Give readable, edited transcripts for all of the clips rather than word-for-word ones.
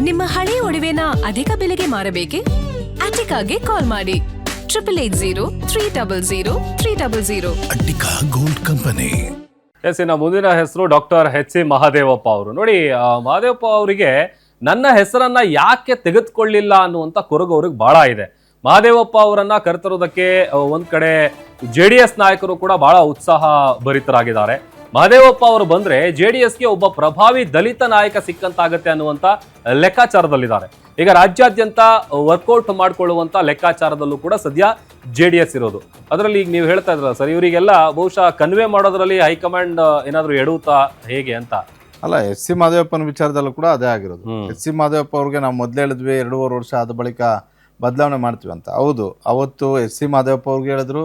ನಿಮ್ಮ ಹಳೆ ಒಡವೆನ ಅಧಿಕ ಬೆಲೆಗೆ ಮಾರಬೇಕೆ? ಅಟಿಕಾಗೆ ಕಾಲ್ ಮಾಡಿ 8880 ಅಟ್ಟಿಕಾ ಗೋಲ್ಡ್ ಕಂಪನಿ. ಎಸ್, ಇನ್ನು ಮುಂದಿನ ಹೆಸರು ಡಾಕ್ಟರ್ ಎಚ್.ಸಿ. ಮಹದೇವಪ್ಪ ಅವರು. ನೋಡಿ, ಮಹದೇವಪ್ಪ ಅವರಿಗೆ ನನ್ನ ಹೆಸರನ್ನ ಯಾಕೆ ತೆಗೆದುಕೊಳ್ಳಿಲ್ಲ ಅನ್ನುವಂಥ ಕೊರಗು ಅವ್ರಿಗೆ ಬಹಳ ಇದೆ. ಮಹದೇವಪ್ಪ ಅವರನ್ನ ಕರೆತರೋದಕ್ಕೆ ಒಂದ್ ಕಡೆ JDS ನಾಯಕರು ಕೂಡ ಬಹಳ ಉತ್ಸಾಹ ಭರಿತರಾಗಿದ್ದಾರೆ. ಮಹದೇವಪ್ಪ ಅವರು ಬಂದ್ರೆ JDSಗೆ ಒಬ್ಬ ಪ್ರಭಾವಿ ದಲಿತ ನಾಯಕ ಸಿಕ್ಕಂತಾಗತ್ತೆ ಅನ್ನುವಂತ ಲೆಕ್ಕಾಚಾರದಲ್ಲಿದ್ದಾರೆ. ಈಗ ರಾಜ್ಯಾದ್ಯಂತ ವರ್ಕೌಟ್ ಮಾಡ್ಕೊಳ್ಳುವಂತ ಲೆಕ್ಕಾಚಾರದಲ್ಲೂ ಕೂಡ ಸದ್ಯ JDS ಇರೋದು. ಅದರಲ್ಲಿ ಈಗ ನೀವು ಹೇಳ್ತಾ ಇದ್ರಲ್ಲ ಸರ್, ಇವರಿಗೆಲ್ಲ ಬಹುಶಃ ಕನ್ವೆ ಮಾಡೋದ್ರಲ್ಲಿ ಹೈಕಮಾಂಡ್ ಏನಾದ್ರು ಎಡುತ್ತಾ ಹೇಗೆ ಅಂತ? ಅಲ್ಲ, ಎಚ್.ಸಿ. ಮಹದೇವಪ್ಪನ ವಿಚಾರದಲ್ಲೂ ಕೂಡ ಅದೇ ಆಗಿರೋದು. ಎಚ್.ಸಿ. ಮಹದೇವಪ್ಪ ಅವ್ರಿಗೆ ನಾವು ಮೊದಲೇ ಹೇಳಿದ್ವಿ 2.5 ವರ್ಷ ಆದ ಬಳಿಕ ಬದಲಾವಣೆ ಮಾಡ್ತೀವಿ ಅಂತ. ಹೌದು, ಅವತ್ತು ಎಚ್.ಸಿ. ಮಹದೇವಪ್ಪ ಅವ್ರಿಗೆ ಹೇಳಿದ್ರು,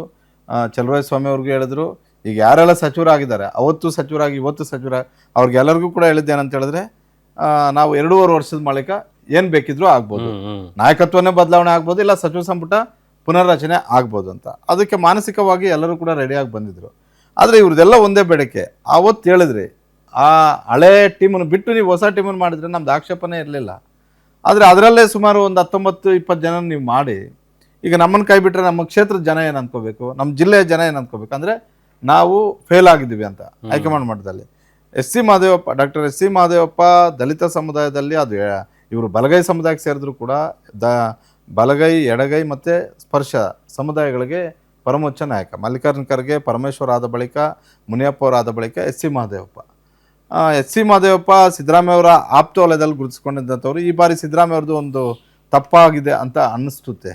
ಚಲುವರಾಯಸ್ವಾಮಿ ಅವ್ರಿಗೆ ಹೇಳಿದ್ರು. ಈಗ ಯಾರೆಲ್ಲ ಸಚಿವರಾಗಿದ್ದಾರೆ, ಅವತ್ತು ಸಚಿವರಾಗಿ ಇವತ್ತು ಸಚಿವರ, ಅವ್ರಿಗೆಲ್ಲರಿಗೂ ಕೂಡ ಹೇಳಿದ್ದೇನಂತ ಹೇಳಿದ್ರೆ, ನಾವು 2.5 ವರ್ಷದ ಬಳಿಕ ಏನ್ ಬೇಕಿದ್ರು ಆಗ್ಬೋದು, ನಾಯಕತ್ವನೇ ಬದಲಾವಣೆ ಆಗ್ಬೋದು, ಇಲ್ಲ ಸಚಿವ ಸಂಪುಟ ಪುನರ್ರಚನೆ ಆಗ್ಬೋದು ಅಂತ. ಅದಕ್ಕೆ ಮಾನಸಿಕವಾಗಿ ಎಲ್ಲರೂ ಕೂಡ ರೆಡಿಯಾಗಿ ಬಂದಿದ್ರು. ಆದರೆ ಇವ್ರದೆಲ್ಲ ಒಂದೇ ಬೇಡಿಕೆ. ಅವತ್ತು ಹೇಳಿದ್ರಿ, ಆ ಹಳೆ ಟೀಮನ್ನು ಬಿಟ್ಟು ನೀವು ಹೊಸ ಟೀಮನ್ನು ಮಾಡಿದ್ರೆ ನಮ್ದು ಆಕ್ಷೇಪನೆ ಇರಲಿಲ್ಲ. ಆದರೆ ಅದರಲ್ಲೇ ಸುಮಾರು ಒಂದು 19-20 ಜನ ನೀವು ಮಾಡಿ, ಈಗ ನಮ್ಮನ್ನು ಕೈ ಬಿಟ್ಟರೆ ನಮ್ಮ ಕ್ಷೇತ್ರದ ಜನ ಏನು ಅಂದ್ಕೋಬೇಕು, ನಮ್ಮ ಜಿಲ್ಲೆಯ ಜನ ಏನು ಅಂದ್ಕೋಬೇಕು, ಅಂದರೆ ನಾವು ಫೇಲ್ ಆಗಿದ್ದೀವಿ ಅಂತ ಹೈಕಮಾಂಡ್ ಮಟ್ಟದಲ್ಲಿ. ಡಾಕ್ಟರ್ ಎಚ್.ಸಿ. ಮಹದೇವಪ್ಪ ದಲಿತ ಸಮುದಾಯದಲ್ಲಿ, ಅದು ಇವರು ಬಲಗೈ ಸಮುದಾಯಕ್ಕೆ ಸೇರಿದ್ರು ಕೂಡ ಬಲಗೈ, ಎಡಗೈ ಮತ್ತು ಸ್ಪರ್ಶ ಸಮುದಾಯಗಳಿಗೆ ಪರಮೋಚ್ಚ ನಾಯಕ. ಮಲ್ಲಿಕಾರ್ಜುನ ಖರ್ಗೆ ಪರಮೇಶ್ವರ್ ಆದ ಬಳಿಕ, ಮುನಿಯಪ್ಪ ಅವರಾದ ಬಳಿಕ ಎಚ್.ಸಿ. ಮಹದೇವಪ್ಪ. ಎಚ್.ಸಿ. ಮಹದೇವಪ್ಪ ಸಿದ್ದರಾಮಯ್ಯ ಅವರ ಆಪ್ತ ವಲಯದಲ್ಲಿ ಗುರುತಿಸ್ಕೊಂಡಿದ್ದಂಥವ್ರು. ಈ ಬಾರಿ ಸಿದ್ದರಾಮಯ್ಯ ಅವ್ರದ್ದು ಒಂದು ತಪ್ಪಾಗಿದೆ ಅಂತ ಅನ್ನಿಸ್ತುತ್ತೆ.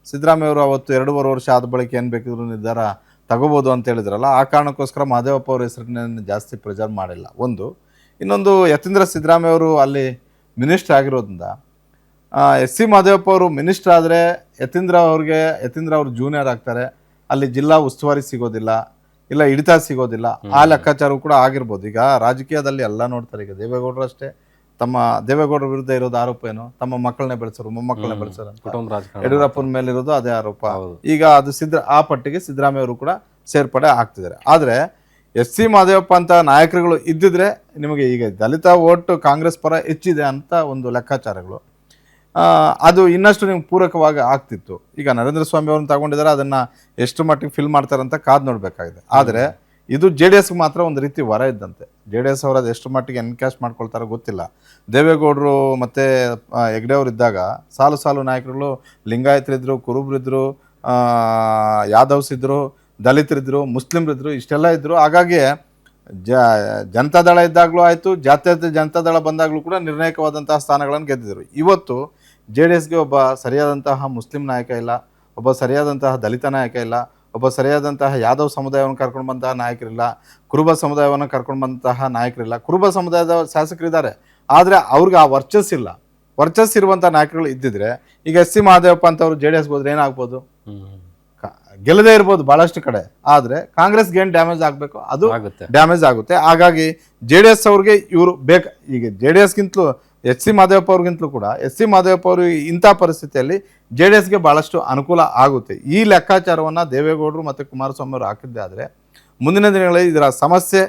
ಸಿದ್ದರಾಮಯ್ಯ ಅವರು ಅವತ್ತು 2.5 ವರ್ಷ ಆದ ಬಳಿಕ ಏನು ಬೇಕಿದ್ರು ನಿರ್ಧಾರ ತಗೋಬೋದು ಅಂತ ಹೇಳಿದ್ರಲ್ಲ, ಆ ಕಾರಣಕ್ಕೋಸ್ಕರ ಮಹದೇವಪ್ಪ ಅವ್ರ ಹೆಸರನ್ನ ಜಾಸ್ತಿ ಪ್ರೆಜರ್ ಮಾಡಿಲ್ಲ. ಇನ್ನೊಂದು ಯತೀಂದ್ರ ಸಿದ್ದರಾಮಯ್ಯ ಅವರು ಅಲ್ಲಿ ಮಿನಿಸ್ಟರ್ ಆಗಿರೋದ್ರಿಂದ, ಎಚ್.ಸಿ. ಮಹದೇವಪ್ಪ ಅವರು ಮಿನಿಸ್ಟರ್ ಆದರೆ ಯತೀಂದ್ರ ಅವರು ಜೂನಿಯರ್ ಆಗ್ತಾರೆ, ಅಲ್ಲಿ ಜಿಲ್ಲಾ ಉಸ್ತುವಾರಿ ಸಿಗೋದಿಲ್ಲ, ಇಲ್ಲ ಹಿಡಿತ ಸಿಗೋದಿಲ್ಲ. ಆ ಲೆಕ್ಕಾಚಾರವೂ ಕೂಡ ಆಗಿರ್ಬೋದು. ಈಗ ರಾಜಕೀಯದಲ್ಲಿ ಎಲ್ಲ ನೋಡ್ತಾರೆ. ಈಗ ದೇವೇಗೌಡರು ಅಷ್ಟೇ, ತಮ್ಮ ದೇವೇಗೌಡರ ವಿರುದ್ಧ ಇರೋದು ಆರೋಪ ಏನು, ತಮ್ಮ ಮಕ್ಕಳನ್ನೇ ಬೆಳೆಸೋರು, ಮೊಮ್ಮಕ್ಕಳನ್ನೇ ಬೆಳೆಸೋರು ಅಂತ. ಯಡಿಯೂರಪ್ಪನ ಮೇಲಿರೋದು ಅದೇ ಆರೋಪ. ಈಗ ಅದು ಆ ಪಟ್ಟಿಗೆ ಸಿದ್ದರಾಮಯ್ಯ ಅವರು ಕೂಡ ಸೇರ್ಪಡೆ ಆಗ್ತಿದ್ದಾರೆ. ಆದರೆ ಎಚ್.ಸಿ. ಮಹದೇವಪ್ಪ ಅಂತ ನಾಯಕರುಗಳು ಇದ್ದಿದ್ರೆ ನಿಮಗೆ ಈಗ ದಲಿತ ಓಟ್ ಕಾಂಗ್ರೆಸ್ ಪರ ಹೆಚ್ಚಿದೆ ಅಂತ ಒಂದು ಲೆಕ್ಕಾಚಾರಗಳು, ಅದು ಇನ್ನಷ್ಟು ನಿಮ್ಗೆ ಪೂರಕವಾಗಿ ಆಗ್ತಿತ್ತು. ಈಗ ನರೇಂದ್ರ ಸ್ವಾಮಿ ಅವ್ರನ್ನ ತಗೊಂಡಿದ್ದಾರೆ, ಅದನ್ನು ಎಷ್ಟು ಮಟ್ಟಿಗೆ ಫಿಲ್ ಮಾಡ್ತಾರಂತ ಕಾದು ನೋಡಬೇಕಾಗಿದೆ. ಆದರೆ ಇದು JDSಗೆ ಮಾತ್ರ ಒಂದು ರೀತಿ ವರ ಇದ್ದಂತೆ. JDS ಅವರು ಅದು ಎಷ್ಟು ಮಟ್ಟಿಗೆ ಎನ್ಕ್ಯಾಶ್ ಮಾಡ್ಕೊಳ್ತಾರೋ ಗೊತ್ತಿಲ್ಲ. ದೇವೇಗೌಡರು ಮತ್ತು ಹೆಗ್ಡೆ ಅವರು ಇದ್ದಾಗ ಸಾಲು ನಾಯಕರುಗಳು ಲಿಂಗಾಯತರಿದ್ದರು, ಕುರುಬರಿದ್ದರು, ಯಾದವ್ಸ್ ಇದ್ದರು, ದಲಿತರಿದ್ದರು, ಮುಸ್ಲಿಮ್ರಿದ್ದರು, ಇಷ್ಟೆಲ್ಲ ಇದ್ದರು. ಹಾಗಾಗಿ ಜನತಾದಳ ಇದ್ದಾಗಲೂ ಆಯಿತು, ಜಾತ್ಯತೀತ ಜನತಾದಳ ಬಂದಾಗಲೂ ಕೂಡ ನಿರ್ಣಾಯಕವಾದಂತಹ ಸ್ಥಾನಗಳನ್ನು ಗೆದ್ದಿದ್ರು. ಇವತ್ತು JDSಗೆ ಒಬ್ಬ ಸರಿಯಾದಂತಹ ಮುಸ್ಲಿಂ ನಾಯಕ ಇಲ್ಲ, ಒಬ್ಬ ಸರಿಯಾದಂತಹ ದಲಿತ ನಾಯಕ ಇಲ್ಲ, ಒಬ್ಬ ಸರಿಯಾದಂತಹ ಯಾದವ್ ಸಮುದಾಯವನ್ನು ಕರ್ಕೊಂಡು ಬಂತಹ ನಾಯಕರಿಲ್ಲ, ಕುರುಬ ಸಮುದಾಯವನ್ನು ಕರ್ಕೊಂಡು ಬಂದಂತಹ ನಾಯಕರಿಲ್ಲ. ಕುರುಬ ಸಮುದಾಯದ ಶಾಸಕರಿದ್ದಾರೆ, ಆದರೆ ಅವ್ರಿಗೆ ಆ ವರ್ಚಸ್ಸಿಲ್ಲ. ವರ್ಚಸ್ಸಿರುವಂಥ ನಾಯಕರುಗಳು ಇದ್ದಿದ್ರೆ ಈಗ ಎಚ್.ಸಿ. ಮಹದೇವಪ್ಪ ಅಂತವ್ರು JDSಗೆ ಹೋದ್ರೆ ಏನಾಗ್ಬೋದು, ಗೆಲ್ಲದೇ ಇರ್ಬೋದು ಭಾಳಷ್ಟು ಕಡೆ. ಆದರೆ ಕಾಂಗ್ರೆಸ್ಗೆ ಏನು ಡ್ಯಾಮೇಜ್ ಆಗಬೇಕು ಅದು ಡ್ಯಾಮೇಜ್ ಆಗುತ್ತೆ. ಹಾಗಾಗಿ JDS ಅವ್ರಿಗೆ ಇವರು ಈಗ JDSಗಿಂತಲೂ ಎಚ್.ಸಿ. ಮಹದೇವಪ್ಪ ಅವ್ರಿಗಿಂತಲೂ ಕೂಡ ಎಚ್.ಸಿ. ಮಹದೇವಪ್ಪ ಅವರು ಇಂಥ ಪರಿಸ್ಥಿತಿಯಲ್ಲಿ JDSಗೆ ಭಾಳಷ್ಟು ಅನುಕೂಲ ಆಗುತ್ತೆ. ಈ ಲೆಕ್ಕಾಚಾರವನ್ನು ದೇವೇಗೌಡರು ಮತ್ತು ಕುಮಾರಸ್ವಾಮಿ ಅವರು ಹಾಕಿದ್ದೆ ಆದರೆ ಮುಂದಿನ ದಿನಗಳಲ್ಲಿ ಇದರ ಸಮಸ್ಯೆ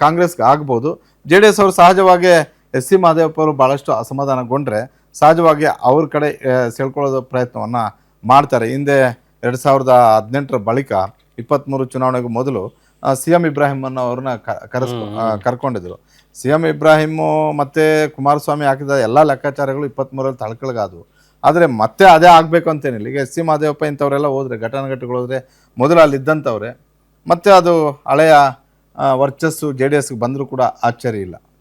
ಕಾಂಗ್ರೆಸ್ಗೆ ಆಗ್ಬೋದು. JDS ಅವರು ಸಹಜವಾಗಿ ಎಚ್.ಸಿ. ಮಹದೇವಪ್ಪ ಅವರು ಭಾಳಷ್ಟು ಅಸಮಾಧಾನಗೊಂಡ್ರೆ ಸಹಜವಾಗಿ ಅವ್ರ ಕಡೆ ಸೆಳ್ಕೊಳ್ಳೋದು ಪ್ರಯತ್ನವನ್ನು ಮಾಡ್ತಾರೆ. ಹಿಂದೆ 2018 ಬಳಿಕ 23 ಚುನಾವಣೆಗೂ ಮೊದಲು CM ಇಬ್ರಾಹಿಮನ್ನು ಅವ್ರನ್ನ ಕರ್ಕೊಂಡಿದ್ರು. CM ಇಬ್ರಾಹಿಮು ಮತ್ತು ಕುಮಾರಸ್ವಾಮಿ ಹಾಕಿದ ಎಲ್ಲ ಲೆಕ್ಕಾಚಾರಗಳು 23ರಲ್ಲಿ ತಳ್ಕಳಿಗಾದವು. ಆದರೆ ಮತ್ತೆ ಅದೇ ಆಗಬೇಕು ಅಂತೇನಿಲ್ಲ. ಈಗ ಎಚ್.ಸಿ. ಮಹದೇವಪ್ಪ ಇಂಥವರೆಲ್ಲ ಹೋದರೆ, ಘಟನಾಘಟಿಗಳು ಹೋದರೆ, ಮೊದಲು ಅಲ್ಲಿದ್ದಂಥವ್ರೆ ಮತ್ತೆ ಅದು ಹಳೆಯ ವರ್ಚಸ್ಸು JDSಗೆ ಬಂದರೂ ಕೂಡ ಆಶ್ಚರ್ಯ ಇಲ್ಲ.